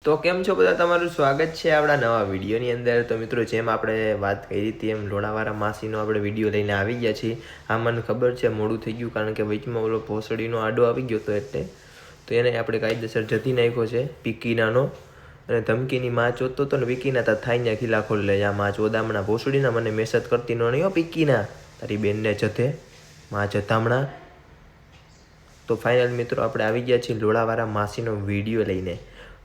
તો કેમ છો બધા, તમારું સ્વાગત છે આપણા નવા વિડીયોની અંદર। તો મિત્રો, જેમ આપણે વાત કરી હતી એમ લોણાવાળા માસીનો આપણે વિડીયો લઈને આવી ગયા છીએ। આ મને ખબર છે મોડું થઈ ગયું, કારણ કે વચમાં ઓલો ભોસડીનો આડો આવી ગયો હતો એટલે તો એને આપણે કાયદેસર જતી નાખ્યો છે પીકીનાનો। અને ધમકીની માં ચોદતો હતો ને પીકીના તા થાઈને ખીલા ખોલી લે, આ માં ચોદામણા ભોસડીના મને મેસેજ કરતી ન નહીં હો પીકીના, તારી બેનને જતે માં જતામણા। તો ફાઇનલ મિત્રો આપણે આવી ગયા છીએ લોણાવાળા માસીનો વિડીયો લઈને।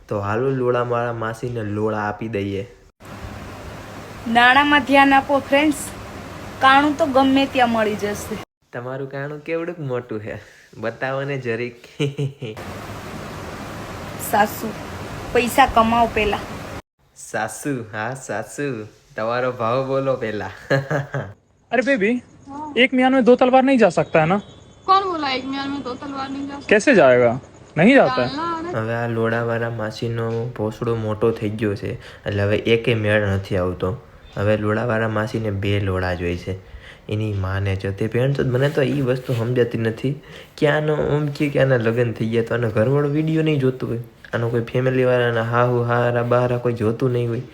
તો હાલો લોણાવાળા માસીને લોળા આપી દઈએ। નાણામાં ધ્યાન આપો ફ્રેન્ડ્સ, કાણું તો ગમે ત્યાં મળી જશે। તમારું કાણું કેવડુંક મોટું છે, બતાવો ને જરીક। સાસુ, પૈસા કમાઓ પેલા। સાસુ, હા સાસુ, તમારો ભાવ બોલો પેલા। अरे बेबी, एक म्यान में दो तलवार नहीं जा सकता है ना? कौन बोला एक म्यान में दो तलवार नहीं जा सकती? कैसे जाएगा? नहीं जाता है। હવે આ લોણાવાળા માસીનો ભોસડો મોટો થઈ ગયો છે એટલે હવે એકે મેળ નથી આવતો। હવે લોણાવાળા માસીને બે લોડા જોઈ છે, એની માને જતે ભેણ। તો મને તો એ વસ્તુ સમજાતી નથી કે આનો આમ કે આના લગ્ન થઈ ગયા તો આનો ઘરવાળો વિડીયો નહીં જોતું હોય, આનો કોઈ ફેમિલીવાળાના હાહુ હારા બહારા કોઈ જોતું નહીં હોય।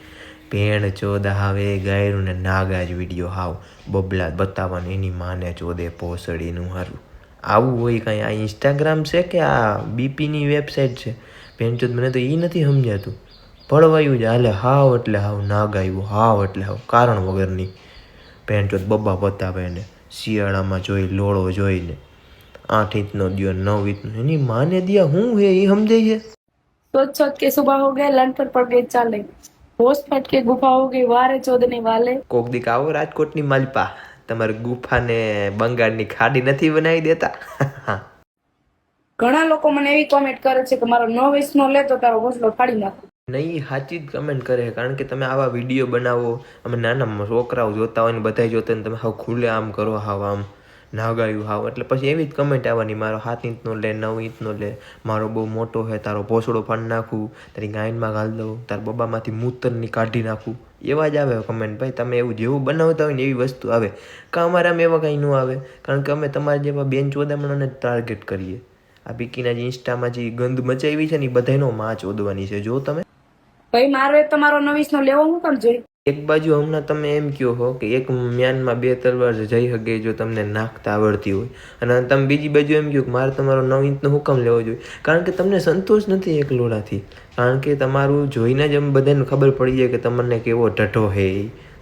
ભેણ ચોદ હાવે ગાયરું ને નાગા જ વિડીયો હાવ બબલા બતાવવાનું, એની માને ચોદે ભોસડીનું હારું। આવું હોય કાંઈ? આ ઇન્સ્ટાગ્રામ છે કે આ બીપીની વેબસાઇટ છે? ભેણચોદ મને તો એ નથી સમજાતું। ભળવાયું જ હાલે, હાવ એટલે હાવ નાગાયું, હાવ એટલે હાવ કારણ વગરની ભેણચોદ બબ્બા બતાવે ને શિયાળામાં જોઈ લોળો જોઈને 8 ઇંચનો દ્યો 9 ઇંચનો, એની માને દિયા હું હે એ સમજાય છે? सोच सोच के सुबह हो गए, लंच पर पड़ गए चाले, होश फट के गुफा हो गई, वारे चोदने वाले। કોક દીક આવો રાજકોટની માલપા, તમારે ગુફાને બંગાળની ખાડી નથી બનાવી દેતા। ઘણા લોકો મને એવી કોમેન્ટ કરે છે કે મારો 9 વીસનો લે તો તારો ઘોસલો ફાડી નાખો। નહીં, સાચી જ કમેન્ટ કરે, કારણ કે તમે આવા વિડીયો બનાવો, અમે નાના છોકરાઓ જોતા હોય ને બધા જોતા હોય ને તમે હાવ ખુલ્લે આમ કરો, હાવ આમ નાગાયું હાવ, એટલે પછી એવી જ કમેન્ટ આવવાની, મારો 7 ઇંચનો લે 9 ઇંચનો લે, મારો બહુ મોટો છે, તારો ભોસડો ફાડી નાખું, તારી ગાયનમાં ઘાલ દઉં, તારા બબામાંથી મૂતરની કાઢી નાખું, એવા જ આવે કમેન્ટ। ભાઈ તમે એવું જેવું બનાવતા હોય ને એવી વસ્તુ આવે, કાં અમારામાં એવા કંઈ ન આવે, કારણ કે અમે તમારા જેવા બેન ચોદામણાને ટાર્ગેટ કરીએ। આ પીકીના જે ઇન્સ્ટામાં જે ગંદ મચાવી છે ને એ બધાનો માં ચોદવાની છે। જો તમે ભાઈ મારો તમારો 9 વીસનો લેવો હું કેમ જોઈએ? એક બાજુ હમણાં તમે એમ કહો છો કે એક મ્યાનમાં બે તલવાર જઈ શકે જો તમને નાખતા આવડતી હોય, અને તમે બીજી બાજુ એમ કહો કે મારે તમારો 9 ઇંચનો હુકમ લેવો જોઈએ, કારણ કે તમને સંતોષ નથી એક લોડાથી, કારણ કે તમારું જોઈને જ અમ બધાને ખબર પડી જાય કે તમને કેવો ઢઢો હે,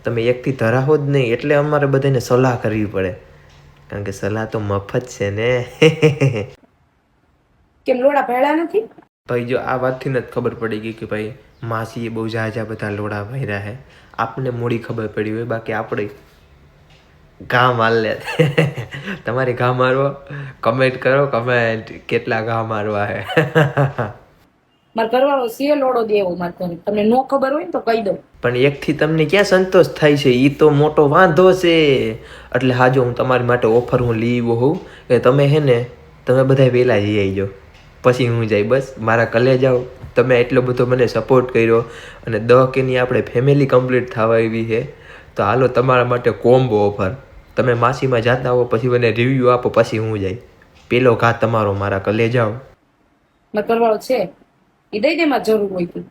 તમે એકથી ધરાવો જ નહીં, એટલે અમારે બધાને સલાહ કરવી પડે, કારણ કે સલાહ તો મફત છે ને। કેમ લોડા ભેળા નથી? ભાઈ જો આ વાતથી જ ખબર પડી ગઈ કે ભાઈ માસીએ બહુ ઝાઝા બધા લોડા ભર્યા છે, આપને મોડી ખબર પડી હોય, બાકી આપણે ઘા માર લે। તમારે ઘા મારવો? કમેન્ટ કરો, કમેન્ટ કેટલા ઘા મારવા છે। મારા ઘરવાળો સીએ લોડો દેવો મારે ઘરે, તમને નો ખબર હોય ને તો કહી દઉં। પણ એકથી તમને ક્યાં સંતોષ થાય છે? એ તો મોટો વાંધો છે। એટલે હાજો હું તમારી માટે ઓફર હું લઈ આવ્યો હોઉં કે તમે હે ને તમે બધા વહેલા જઈ આવજો, પછી હું જાય, બસ મારા કલે જાઓ। તમે એટલો બધો મને સપોર્ટ કર્યો અને 10 કેની આપણે ફેમિલી કમ્પ્લીટ થવા આવી છે, તો હાલો તમારા માટે કોમ્બો ઓફર, તમે માસીમાં જાતા હો પછી મને રિવ્યૂ આપો, પછી હું જાય, પેલો ઘા તમારો, મારા કલે જાઓ। મારો ઘરવાળો છે એ દઈ દે, મારે જરૂર હોય તો,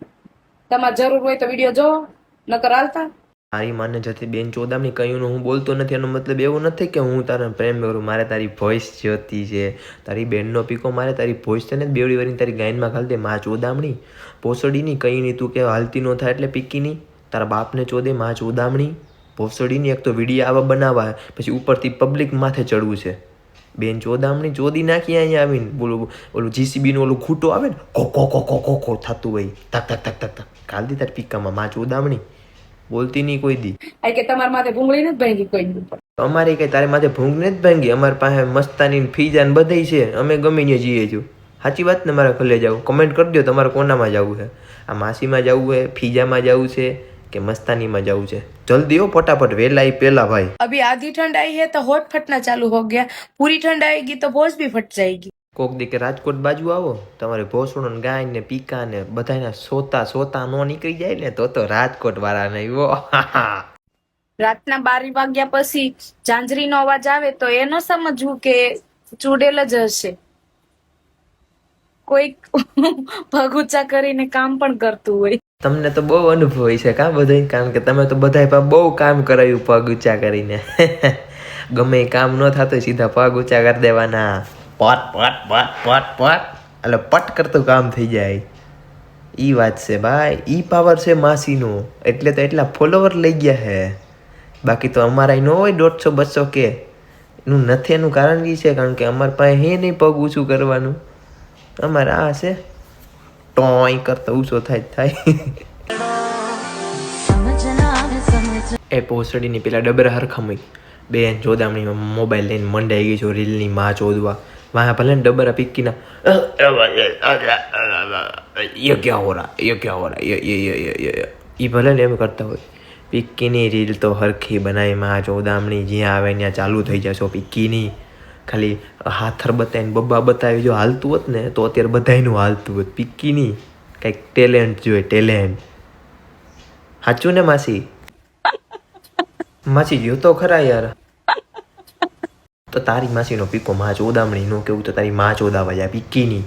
તમારે જરૂર હોય તો વિડીયો જોવો, નકર હાલતા। મારી માને જતી બેન ચોદામની કહ્યું હું બોલતો નથી, એનો મતલબ એવો નથી કે હું તારા પ્રેમ કરું, મારે તારી વોઇસ જોતી છે, તારી બેનનો પીકો મારે તારી વોઇસ છે ને બેવડી વાળી તારી ગાયનમાં ઘાલ દે, માં ચોદામણી ભોસડીની કઈ નહીં, તું કે હાલતી ન થાય એટલે પીકીની તારા બાપને ચોદે, માં ચોદામણી ભોસડીની। એક તો વિડીયો આવા બનાવવા, પછી ઉપરથી પબ્લિક માથે ચડવું છે, બેન ચોદામણી ચોદી નાખી અહીંયા આવીને, બોલું ઓલું જીસીબીનું ઓલું ખૂટો આવે ને ખો થતું હોય, ધક ધક ધક ધક ધક ઘાલ દી તારી પીકામાં, માં ચોદામણી બોલતી નહીં કોઈ દી। આ કે તમારા માથે ભૂંગળી નથી ભાંગી કોઈ દી? અમારે કઈ તારે માથે ભૂંગ નથી ભાંગી, અમારી પાસે મસ્તાની ફીજા ને બધી છે, અમે ગમે ત્યાં જઈએ છીએ। સાચી વાત ને? મારા ઘરે જાવ, કમેન્ટ કરી દો તમારે કોનામાં જવું છે, આ માસીમાં જવું છે, ફીજામાં જવું છે કે મસ્તાનીમાં જવું છે? જલ્દી હો, ફટાફટ વેલા ही पेला भाई। अभी आधी ठंड आई है तो होठ फटना चालू हो गया, पूरी ठंड आएगी तो भोज भी फट जाएगी। કોક દી કે રાજકોટ બાજુ આવો, તમારે ભોસડો ને ગાય ને પીકા ને બધાને સોતા સોતા નો નીકળી જાય ને તો રાજકોટ વાળા નહીં હો। રાતના 12 વાગ્યા પછી ઝાંઝરીનો અવાજ આવે તો એ ન સમજવું કે ચૂડેલ જ હશે। કોઈક પગ ઊંચા કરીને કામ પણ કરતું હોય. તમને તો બહુ અનુભવ હોય છે કાં બધું, કારણ કે તમે તો બધાય પાસે બહુ કામ કરાવ્યું પગ ઊંચા કરીને. ગમે એ કામ ન થતું સીધા પગ ઊંચા કરી દેવાના, પટ પટ પટ પટ પટ એટલે પટ કરતું કામ થઈ જાય. ઈ વાત છે ભાઈ, ઈ પાવર છે માસીનો, એટલે તો એટલા ફોલોવર લઈ ગયા હે. બાકી તો અમારા ન હોય 150-200 કે એનું નથી. એનું કારણ એ છે કારણ કે અમારા પાસે હે નહીં પગ ઊંચું કરવાનું. અમારે આ છે ટોય કરતા ઊંચો થાય એ પોસડીની પેલા ડબરા હરખામઈ બેન જોદામણી મોબાઈલ લઈને મંડાઈ ગઈ છો રીલની માં ચોદવા. વहाँ भले डबरा पिक्की ना ये क्या हो रहा ये भले एम करता હોય. પિક્કીની રીલ તો હરખી બનાવી માં ચોદામણી જ્યાં આવે ત્યાં ચાલુ થઈ જશો. પિક્કીની ખાલી હાથર બતાવીને બબ્બા બતાવી જો હાલતું હોત ને તો અત્યારે બધાયનું હાલતું હોત. પિક્કીની કંઈક ટેલેન્ટ જોઈએ, ટેલેન્ટ. સાચું ને માસી? માસી ગયો તો ખરા યાર. તો તારી માસીનો પીકો માં ચોદામણી નો કેવું તો તારી માં ચોદાવા જાય પિક્કીની.